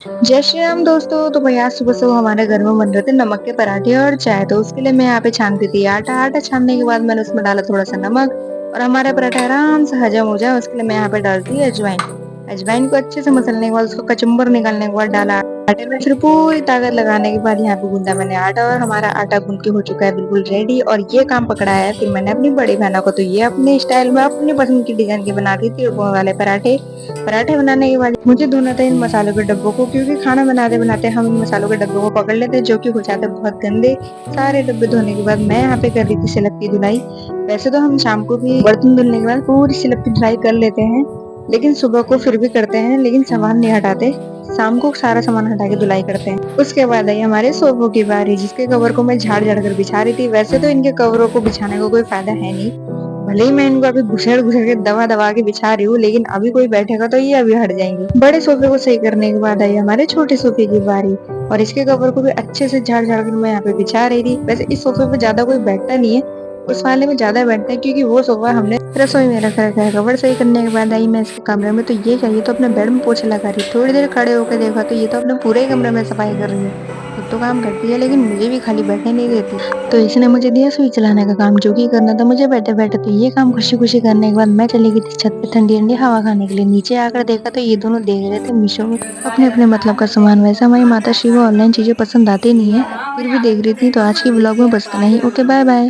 जय श्री राम दोस्तों। तो भाई आज सुबह सुबह हमारे घर में बन रहे थे नमक के पराठे और चाय। तो उसके लिए मैं यहाँ पे छानती थी आटा छानने के बाद मैंने उसमें डाला थोड़ा सा नमक और हमारे पराठे आराम से हजम हो जाए उसके लिए मैं यहाँ पे डालती हूँ अजवाइन। अजवाइन को अच्छे से मसलने के बाद उसको कचुम्बर निकालने के बाद डाला आटे में, फिर पूरी ताकत लगाने के बाद यहाँ पे गूंदा मैंने आटा और हमारा आटा गूंद के हो चुका है बिल्कुल रेडी। और ये काम पकड़ाया है फिर मैंने अपनी बड़ी बहनों को। तो ये अपने स्टाइल में अपनी पसंद की डिजाइन के बनाती थी वाले पराठे। पराठे बनाने के बाद मुझे धोना था इन मसालों के डब्बों को, क्योंकि खाना बनाते बनाते हम इन मसालों के डब्बों को पकड़ लेते हैं जो कि हो जाते हैं बहुत गंदे। सारे डब्बे धोने के बाद मैं यहाँ पे कर रही थी सिलक की धुलाई। वैसे तो हम शाम को भी बर्तन धुलने के बाद पूरी सिलक की धुलाई कर लेते हैं, लेकिन सुबह को फिर भी करते हैं, लेकिन सामान नहीं हटाते। शाम को सारा सामान हटा के धुलाई करते हैं। उसके बाद आई हमारे सोफों की बारी, जिसके कवर को मैं झाड़ झाड़ कर बिछा रही थी। वैसे तो इनके कवरों को बिछाने का कोई फायदा है नहीं, भले ही मैं इनको अभी घुसेड़ घुसेड़ के दबा दबा के बिछा रही हूँ, लेकिन अभी कोई बैठेगा तो ये अभी हट जाएंगे। बड़े सोफे को सही करने के बाद आई हमारे छोटे सोफे की बारी, और इसके कवर को भी अच्छे से झाड़ झाड़ कर मैं यहाँ पे बिछा रही थी। वैसे इस सोफे पे ज्यादा कोई बैठता नहीं है, उस वाले में ज्यादा बैठते हैं, क्योंकि वो सोफा हमने रसोई में रख रखा है। कवर सही करने के बाद आई मैं इसके कमरे में, तो ये चाहिए तो अपने बेड में पोछा लगा रही। थोड़ी देर खड़े होकर देखा तो ये तो अपने पूरे ही कमरे में सफाई कर रही है। खुद तो काम करती है लेकिन मुझे भी खाली बैठने नहीं देती। तो इसने मुझे दिया सुई चलाने का काम, जो कि करना था मुझे बैठे बैठे। तो ये काम खुशी खुशी करने के बाद मैं चली गई थी छत पे ठंडी ठंडी हवा खाने के लिए। नीचे आकर देखा तो ये दोनों देख रहे थे मीशो में अपने अपने मतलब का सामान। वैसे हमारी माता श्री को ऑनलाइन चीजें पसंद आती नहीं है, फिर भी देख रही थी। तो आज की ब्लॉग में बस इतना ही। Okay bye bye.